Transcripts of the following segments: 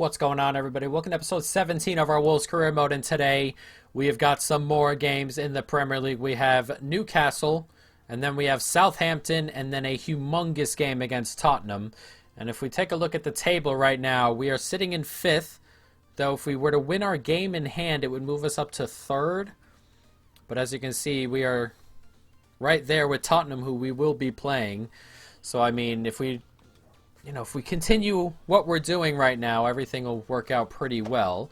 What's going on, everybody? Welcome to episode 17 of our Wolves career mode, and today we have got some more games in the Premier League. We have Newcastle, and then we have Southampton, and then a humongous game against Tottenham. And if we take a look at the table right now, we are sitting in 5th, though if we were to win our game in hand, it would move us up to 3rd. But as you can see, we are right there with Tottenham, who we will be playing. So, I mean, if we continue what we're doing right now, everything will work out pretty well.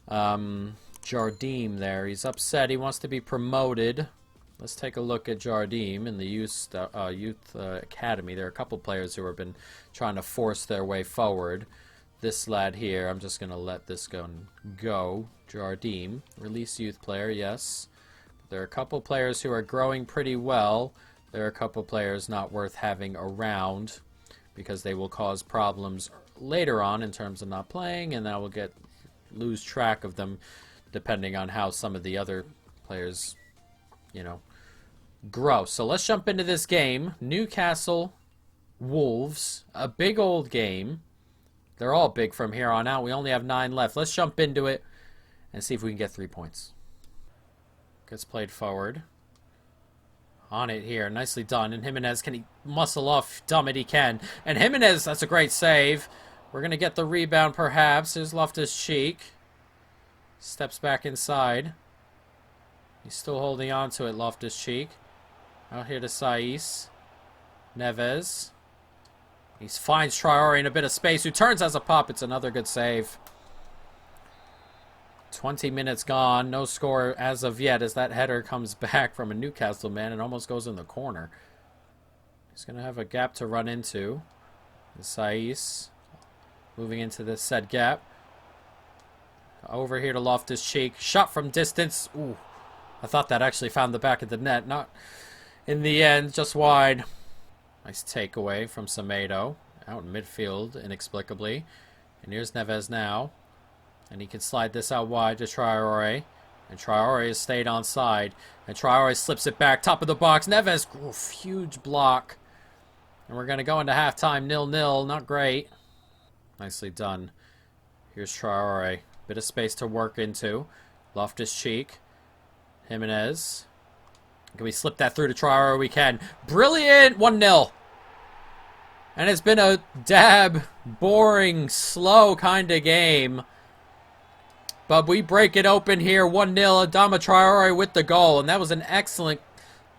Jardim there, he's upset. He wants to be promoted. Let's take a look at Jardim in the youth academy. There are a couple players who have been trying to force their way forward. This lad here, I'm just going to let this go. Jardim, release youth player, yes. There are a couple players who are growing pretty well. There are a couple players not worth having around, because they will cause problems later on in terms of not playing, and I will lose track of them depending on how some of the other players, grow. So let's jump into this game. Newcastle Wolves, a big old game. They're all big from here on out. We only have 9 left. Let's jump into it and see if we can get 3 points. Gets played forward. On it here, nicely done. And Jimenez, can he muscle off? Dumb it, he can. And Jimenez, that's a great save. We're going to get the rebound, perhaps. There's Loftus-Cheek. Steps back inside. He's still holding on to it, Loftus-Cheek. Out here to Saiss. Neves. He finds Traore in a bit of space, who turns as a pop. It's another good save. 20 minutes gone, no score as of yet, as that header comes back from a Newcastle man and almost goes in the corner. He's going to have a gap to run into. Saiss moving into this said gap. Over here to Loftus-Cheek. Shot from distance. Ooh, I thought that actually found the back of the net. Not in the end, just wide. Nice takeaway from Semedo. Out in midfield, inexplicably. And here's Neves now. And he can slide this out wide to Traore. And Traore has stayed on side. And Traore slips it back. Top of the box. Neves, oof, huge block. And we're going to go into halftime 0-0. Not great. Nicely done. Here's Traore. Bit of space to work into. Loftus-Cheek. Jimenez. Can we slip that through to Traore? We can. Brilliant! 1-0. And it's been a boring, slow kind of game. But we break it open here, 1-0. Adama Traore with the goal. And that was an excellent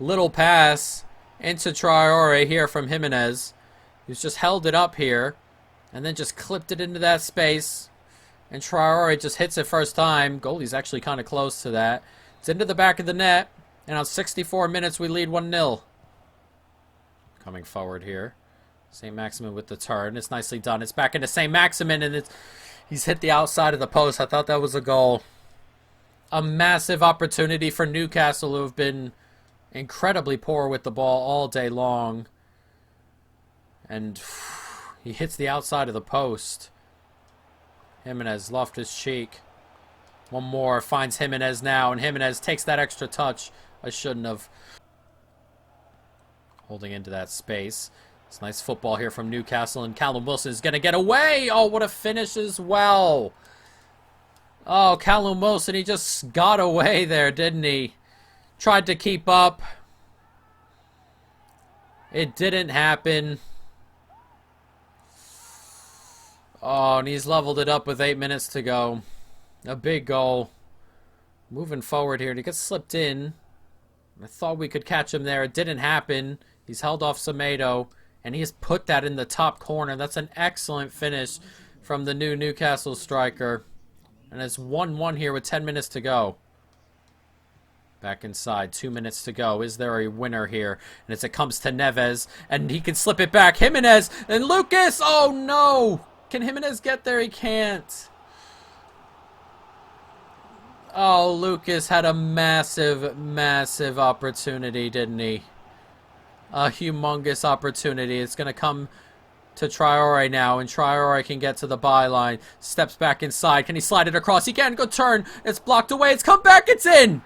little pass into Traore here from Jimenez. He's just held it up here. And then just clipped it into that space. And Traore just hits it first time. Goalie's actually kind of close to that. It's into the back of the net. And on 64 minutes, we lead 1-0. Coming forward here. St. Maximin with the turn. It's nicely done. It's back into St. Maximin, and he's hit the outside of the post. I thought that was a goal. A massive opportunity for Newcastle, who have been incredibly poor with the ball all day long. And he hits the outside of the post. Jimenez, Loftus-Cheek. One more. Finds Jimenez now, and Jimenez takes that extra touch. I shouldn't have. Holding into that space. It's nice football here from Newcastle, and Callum Wilson is going to get away. Oh, what a finish as well. Oh, Callum Wilson, he just got away there, didn't he? Tried to keep up. It didn't happen. Oh, and he's leveled it up with 8 minutes to go. A big goal. Moving forward here, and he gets slipped in. I thought we could catch him there. It didn't happen. He's held off Semedo. And he has put that in the top corner. That's an excellent finish from the new Newcastle striker. And it's 1-1 here with 10 minutes to go. Back inside, 2 minutes to go. Is there a winner here? And as it comes to Neves, and he can slip it back. Jimenez and Lucas. Oh, no. Can Jimenez get there? He can't. Oh, Lucas had a massive, massive opportunity, didn't he? A humongous opportunity. It's going to come to Traore now, and Traore can get to the byline. Steps back inside. Can he slide it across? He can. Good turn. It's blocked away. It's come back. It's in.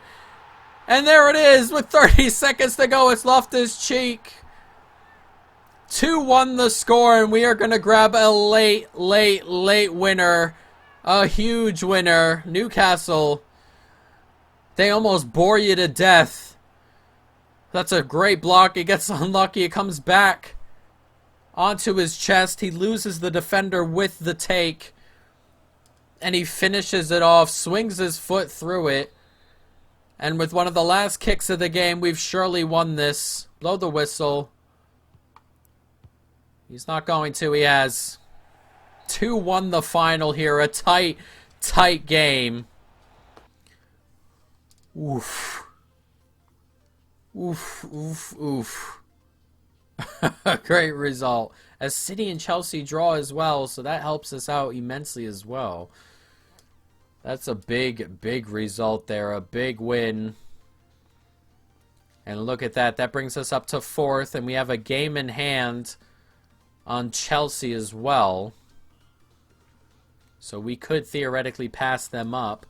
And there it is with 30 seconds to go. It's Loftus-Cheek. 2-1 the score, and we are going to grab a late winner A huge winner. Newcastle, they almost bore you to death. That's a great block. It gets unlucky. It comes back onto his chest. He loses the defender with the take. And he finishes it off. Swings his foot through it. And with one of the last kicks of the game, we've surely won this. Blow the whistle. He's not going to. He has. 2-1 the final here. A tight, tight game. Oof. Oof, oof, oof. Great result. As City and Chelsea draw as well, so that helps us out immensely as well. That's a big, big result there. A big win. And look at that. That brings us up to 4th, and we have a game in hand on Chelsea as well. So we could theoretically pass them up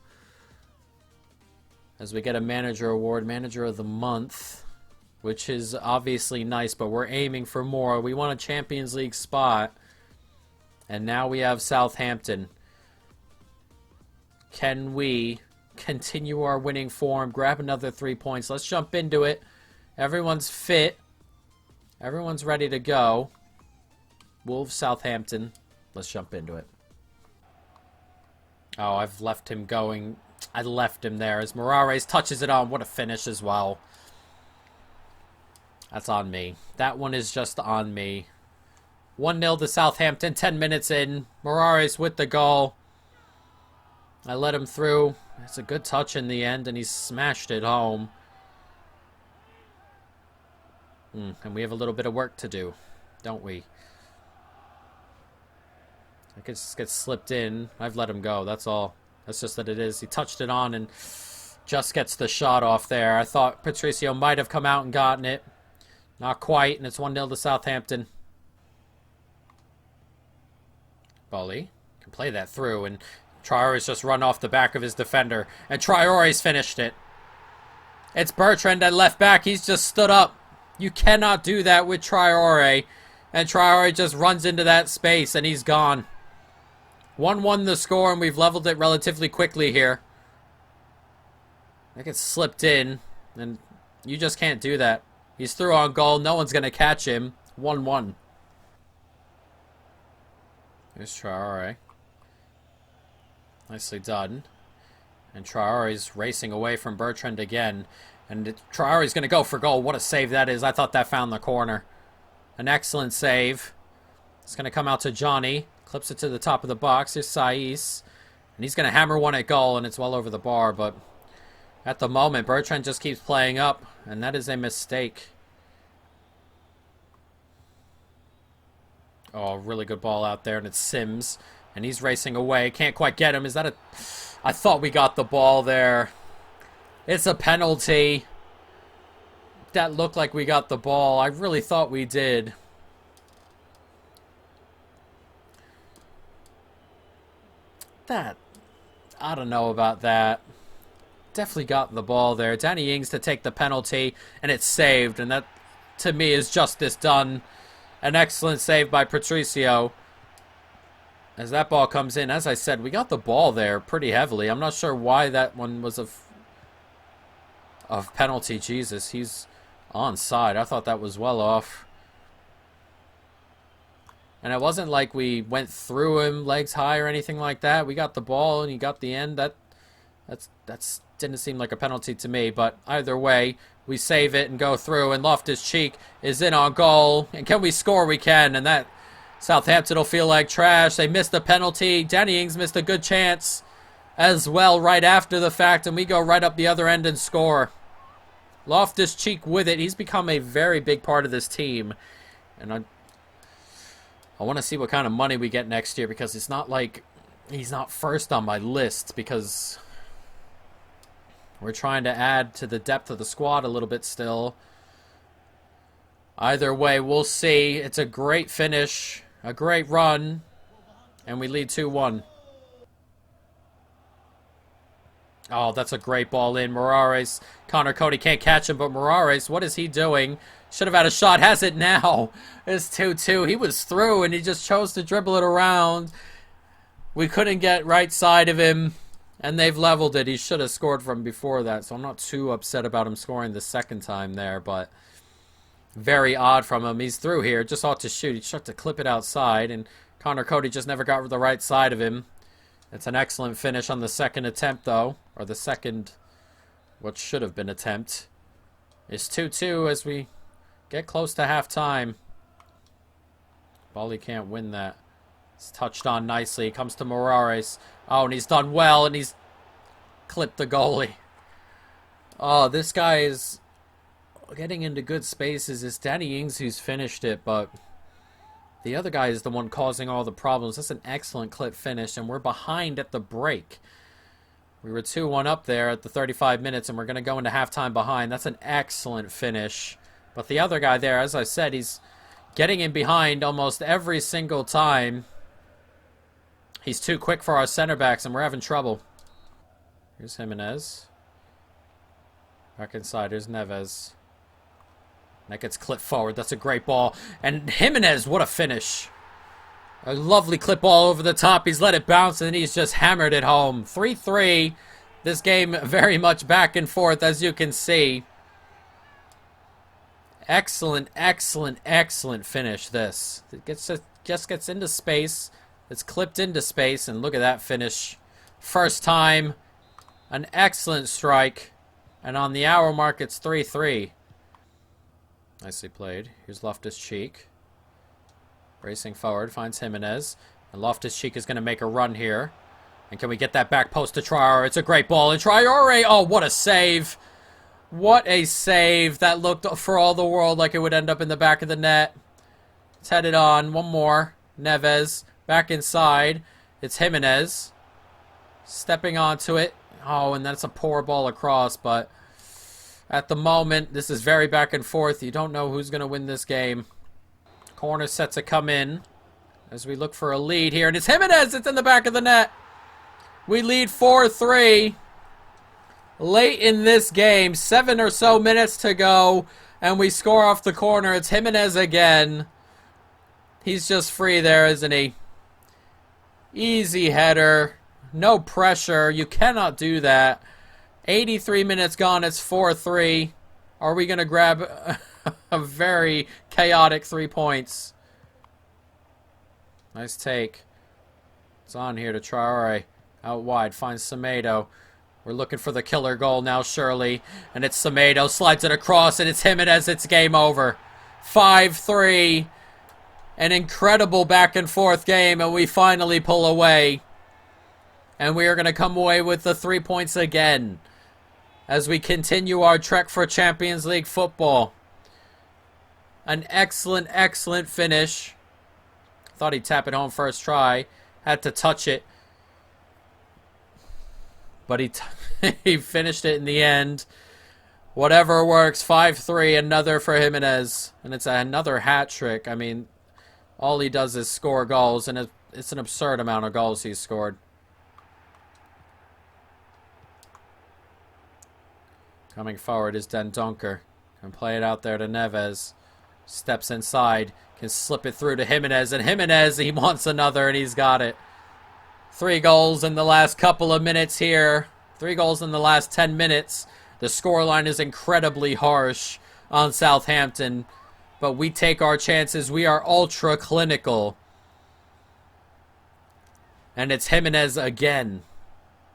as we get a manager award, manager of the month, which is obviously nice, but we're aiming for more. We want a Champions League spot, and now we have Southampton. Can we continue our winning form, grab another 3 points? Let's jump into it. Everyone's fit. Everyone's ready to go. Wolves, Southampton. Let's jump into it. Oh, I've left him going. I left him there as Morales touches it on. What a finish as well. That's on me. That one is just on me. 1-0 to Southampton. 10 minutes in. Morales with the goal. I let him through. It's a good touch in the end, and he smashed it home. And we have a little bit of work to do, don't we? I guess gets slipped in. I've let him go, that's all. That's just that it is. He touched it on and just gets the shot off there. I thought Patricio might have come out and gotten it. Not quite, and it's 1-0 to Southampton. Bully can play that through, and Traore's just run off the back of his defender. And Traore's finished it. It's Bertrand at left back. He's just stood up. You cannot do that with Traore. And Traore just runs into that space, and he's gone. 1-1 the score, and we've leveled it relatively quickly here. That gets slipped in, and you just can't do that. He's through on goal. No one's going to catch him. 1-1. Here's Traore. Nicely done. And Traore's racing away from Bertrand again. And Traore's going to go for goal. What a save that is. I thought that found the corner. An excellent save. It's going to come out to Johnny. Clips it to the top of the box. Here's Saiss. And he's going to hammer one at goal, and it's well over the bar. But at the moment, Bertrand just keeps playing up. And that is a mistake. Oh, really good ball out there, and it's Sims. And he's racing away. Can't quite get him. Is that a... I thought we got the ball there. It's a penalty. That looked like we got the ball. I really thought we did. That... I don't know about that. Definitely got the ball there. Danny Ings to take the penalty, and it's saved. And that, to me, is justice done. An excellent save by Patricio. As that ball comes in, as I said, we got the ball there pretty heavily. I'm not sure why that one was of penalty. Jesus, he's onside. I thought that was well off. And it wasn't like we went through him legs high or anything like that. We got the ball and he got the end. That's didn't seem like a penalty to me. But either way, we save it and go through. And Loftus-Cheek is in on goal. And can we score? We can. And that... Southampton will feel like trash. They missed the penalty. Danny Ings missed a good chance as well right after the fact, and we go right up the other end and score. Loftus-Cheek with it. He's become a very big part of this team. And I want to see what kind of money we get next year, because it's not like he's not first on my list, because we're trying to add to the depth of the squad a little bit still. Either way, we'll see. It's a great finish. A great run, and we lead 2-1. Oh, that's a great ball in. Morales, Connor Cody can't catch him, but Morales, what is he doing? Should have had a shot, has it now. It's 2-2. He was through, and he just chose to dribble it around. We couldn't get right side of him, and they've leveled it. He should have scored from before that, so I'm not too upset about him scoring the second time there, but very odd from him. He's through here, just ought to shoot. He tried to clip it outside, and Connor Cody just never got the right side of him. It's an excellent finish on the second attempt, though, or the second, what should have been attempt. It's 2-2 as we get close to halftime. Bali can't win that. It's touched on nicely. It comes to Morales. Oh, and he's done well, and he's clipped the goalie. Oh, this guy is getting into good spaces. It's Danny Ings who's finished it, but the other guy is the one causing all the problems. That's an excellent clip finish, and we're behind at the break. We were 2-1 up there at the 35 minutes, and we're going to go into halftime behind. That's an excellent finish. But the other guy there, as I said, he's getting in behind almost every single time. He's too quick for our center backs, and we're having trouble. Here's Jimenez. Back inside. Here's Neves. That gets clipped forward. That's a great ball. And Jimenez, what a finish. A lovely clip ball over the top. He's let it bounce, and he's just hammered it home. 3-3. This game very much back and forth, as you can see. Excellent, excellent, excellent finish, this. It just gets into space. It's clipped into space, and look at that finish. First time. An excellent strike. And on the hour mark, it's 3-3. Nicely played. Here's Loftus-Cheek. Racing forward, finds Jimenez. And Loftus-Cheek is going to make a run here. And can we get that back post to Traore? It's a great ball. And Traore, oh, what a save. What a save. That looked for all the world like it would end up in the back of the net. It's headed on. One more. Neves. Back inside. It's Jimenez. Stepping onto it. Oh, and that's a poor ball across, but at the moment, this is very back and forth. You don't know who's going to win this game. Corner set to come in as we look for a lead here, and it's Jimenez. It's in the back of the net. We lead 4-3 late in this game. 7 or so minutes to go, and we score off the corner. It's Jimenez again. He's just free there, isn't he? Easy header. No pressure. You cannot do that. 83 minutes gone. It's 4-3. Are we going to grab a very chaotic 3 points? Nice take. It's on here to Traore. Out wide. Finds Semedo. We're looking for the killer goal now, surely. And it's Semedo. Slides it across, and it's Jimenez. It's game over. 5-3. An incredible back and forth game, and we finally pull away. And we are going to come away with the 3 points again as we continue our trek for Champions League football. An excellent, excellent finish. Thought he'd tap it home first try. Had to touch it. But he finished it in the end. Whatever works. 5-3. Another for Jimenez. And it's another hat trick. I mean, all he does is score goals. And it's an absurd amount of goals he's scored. Coming forward is Den Donker. Can play it out there to Neves. Steps inside. Can slip it through to Jimenez. And Jimenez, he wants another, and he's got it. 3 goals in the last couple of minutes here. 3 goals in the last 10 minutes. The scoreline is incredibly harsh on Southampton. But we take our chances. We are ultra clinical. And it's Jimenez again.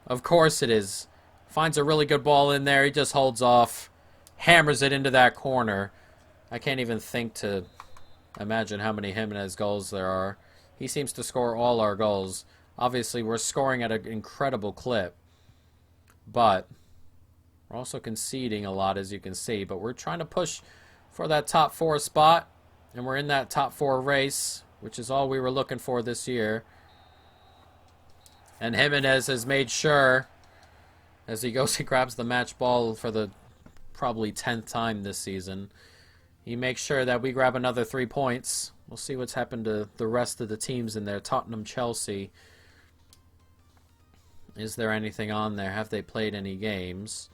Of course it is. Finds a really good ball in there. He just holds off. Hammers it into that corner. I can't even think to imagine how many Jimenez goals there are. He seems to score all our goals. Obviously, we're scoring at an incredible clip. But we're also conceding a lot, as you can see. But we're trying to push for that top 4 spot. And we're in that top 4 race, which is all we were looking for this year. And Jimenez has made sure, as he goes, he grabs the match ball for the probably 10th time this season. He makes sure that we grab another 3 points. We'll see what's happened to the rest of the teams in there. Tottenham, Chelsea. Is there anything on there? Have they played any games?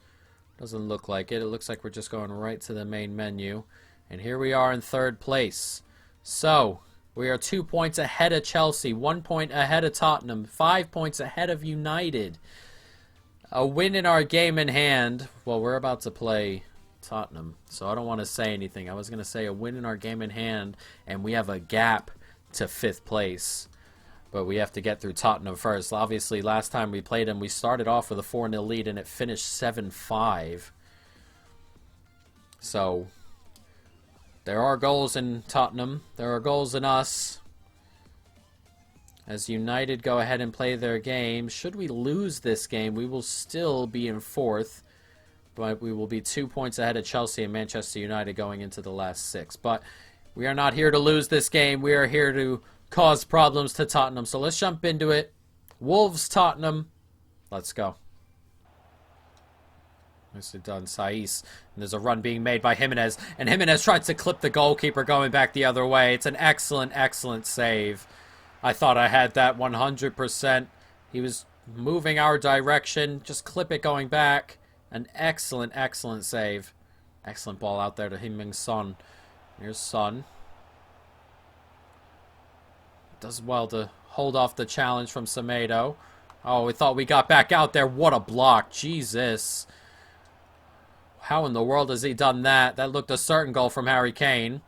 Doesn't look like it. It looks like we're just going right to the main menu. And here we are in 3rd place. So, We are 2 points ahead of Chelsea, 1 point ahead of Tottenham, 5 points ahead of United. A win in our game in hand. Well, we're about to play Tottenham, so I don't want to say anything. I was going to say a win in our game in hand, and we have a gap to 5th place. But we have to get through Tottenham first. Obviously, last time we played them, we started off with a 4-0 lead, and it finished 7-5. So, there are goals in Tottenham. There are goals in us. As United go ahead and play their game, should we lose this game, we will still be in 4th. But we will be 2 points ahead of Chelsea and Manchester United going into the last 6. But we are not here to lose this game. We are here to cause problems to Tottenham. So let's jump into it. Wolves, Tottenham. Let's go. Nicely done, Saiss. And there's a run being made by Jimenez. And Jimenez tries to clip the goalkeeper going back the other way. It's an excellent, excellent save. I thought I had that 100%. He was moving our direction. Just clip it going back. An excellent, excellent save. Excellent ball out there to Heung-min Son. Here's Son. Does well to hold off the challenge from Semedo. Oh, we thought we got back out there. What a block. Jesus. How in the world has he done that? That looked a certain goal from Harry Kane.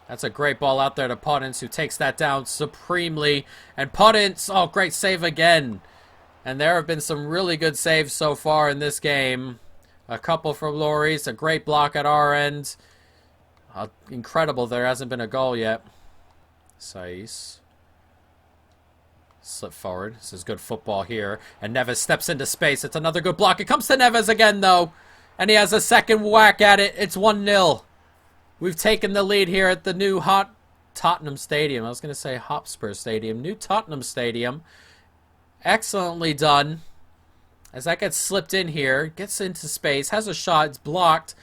That's a great ball out there to Podence, who takes that down supremely. And Podence, oh, great save again. And there have been some really good saves so far in this game. A couple from Lloris, a great block at our end. Incredible there hasn't been a goal yet. Saiss. Slip forward. This is good football here. And Neves steps into space. It's another good block. It comes to Neves again, though. And he has a second whack at it. It's 1-0. We've taken the lead here at the new Tottenham Stadium. I was going to say Hotspur Stadium. New Tottenham Stadium. Excellently done. As that gets slipped in here. Gets into space. Has a shot. It's blocked.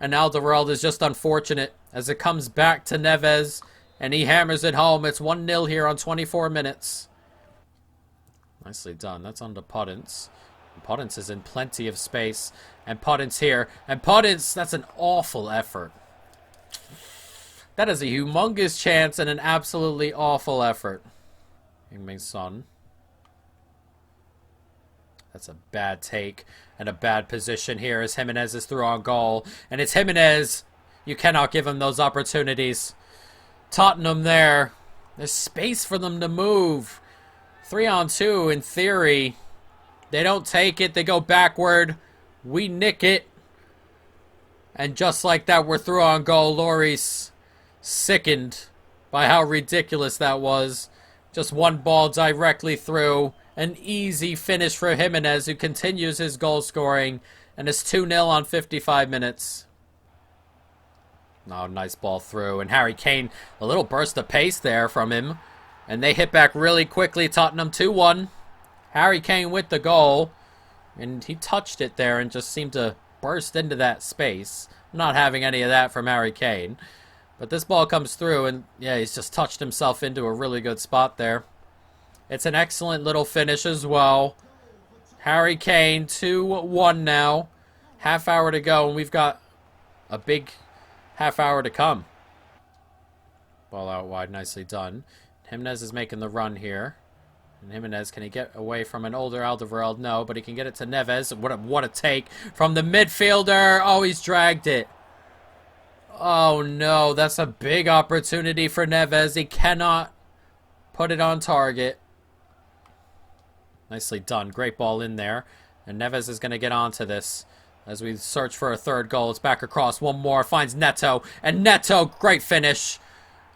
And Alderweireld is just unfortunate as it comes back to Neves. And he hammers it home. It's 1-0 here on 24 minutes. Nicely done. That's on to Podence. Podence is in plenty of space. And Podence here. And Podence, that's an awful effort. That is a humongous chance and an absolutely awful effort. Heung-min Son. That's a bad take and a bad position here as Jimenez is through on goal. And it's Jimenez. You cannot give him those opportunities. Tottenham there. There's space for them to move. 3-on-2 in theory. They don't take it. They go backward. We nick it. And just like that, we're through on goal. Lloris sickened by how ridiculous that was. Just one ball directly through. An easy finish for Jimenez, who continues his goal scoring. And it's 2-0 on 55 minutes. Oh, nice ball through. And Harry Kane, a little burst of pace there from him. And they hit back really quickly. Tottenham 2-1. Harry Kane with the goal. And he touched it there and just seemed to burst into that space. I'm not having any of that from Harry Kane. But this ball comes through and, yeah, he's just touched himself into a really good spot there. It's an excellent little finish as well. Harry Kane, 2-1 now. Half hour to go, and we've got a big half hour to come. Ball out wide, nicely done. Jimenez is making the run here. And Jimenez, can he get away from an older Alderweireld? No, but he can get it to Neves. What a take from the midfielder. Oh, he's dragged it. Oh, no. That's a big opportunity for Neves. He cannot put it on target. Nicely done. Great ball in there. And Neves is going to get onto this as we search for a third goal. It's back across. One more. Finds Neto. And Neto, great finish.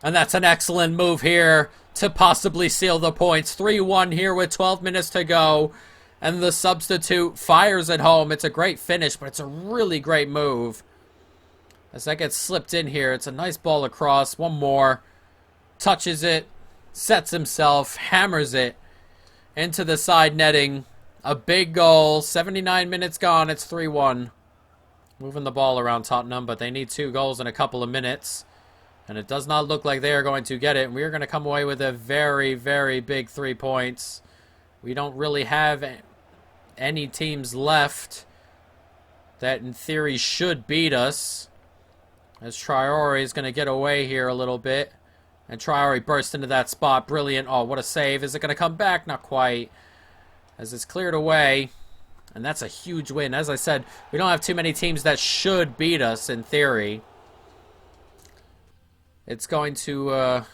And that's an excellent move here to possibly seal the points. 3-1 here with 12 minutes to go. And the substitute fires it home. It's a great finish, but it's a really great move. As that gets slipped in here, it's a nice ball across. One more. Touches it. Sets himself. Hammers it into the side netting. A big goal. 79 minutes gone. It's 3-1. Moving the ball around Tottenham, but they need 2 goals in a couple of minutes. And it does not look like they are going to get it. And we are going to come away with a very, very big 3 points. We don't really have any teams left that in theory should beat us. As Traore is going to get away here a little bit. And Traore burst into that spot. Brilliant. Oh, what a save. Is it going to come back? Not quite. As it's cleared away. And that's a huge win. As I said, we don't have too many teams that should beat us in theory. It's going to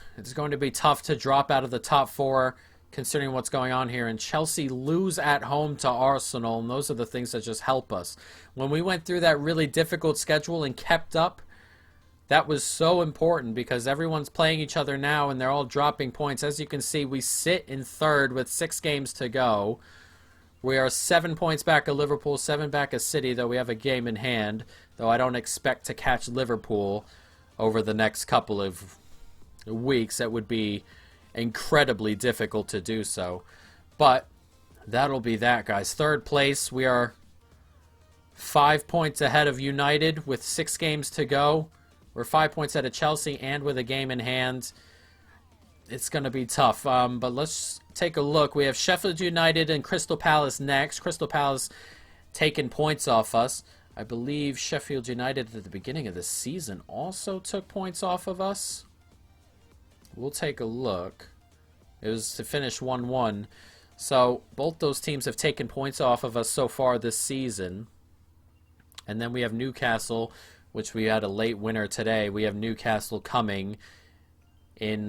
be tough to drop out of the top 4 considering what's going on here. And Chelsea lose at home to Arsenal, and those are the things that just help us. When we went through that really difficult schedule and kept up, that was so important because everyone's playing each other now and they're all dropping points. As you can see, we sit in 3rd with 6 games to go. We are 7 points back of Liverpool, 7 back of City, though we have a game in hand. Though I don't expect to catch Liverpool over the next couple of weeks. That would be incredibly difficult to do so. But that'll be that, guys. 3rd place, we are 5 points ahead of United with 6 games to go. We're 5 points ahead of Chelsea and with a game in hand. It's going to be tough. But let's take a look. We have Sheffield United and Crystal Palace next. Crystal Palace taking points off us. I believe Sheffield United at the beginning of the season also took points off of us. We'll take a look. It was to finish 1-1. So both those teams have taken points off of us so far this season. And then we have Newcastle, which we had a late winner today. We have Newcastle coming in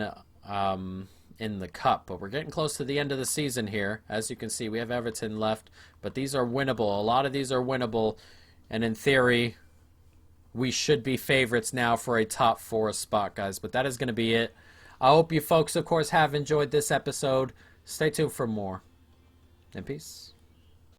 the cup. But we're getting close to the end of the season here. As you can see, we have Everton left. But these are winnable. A lot of these are winnable. And in theory, we should be favorites now for a top 4 spot, guys. But that is going to be it. I hope you folks, of course, have enjoyed this episode. Stay tuned for more. And peace.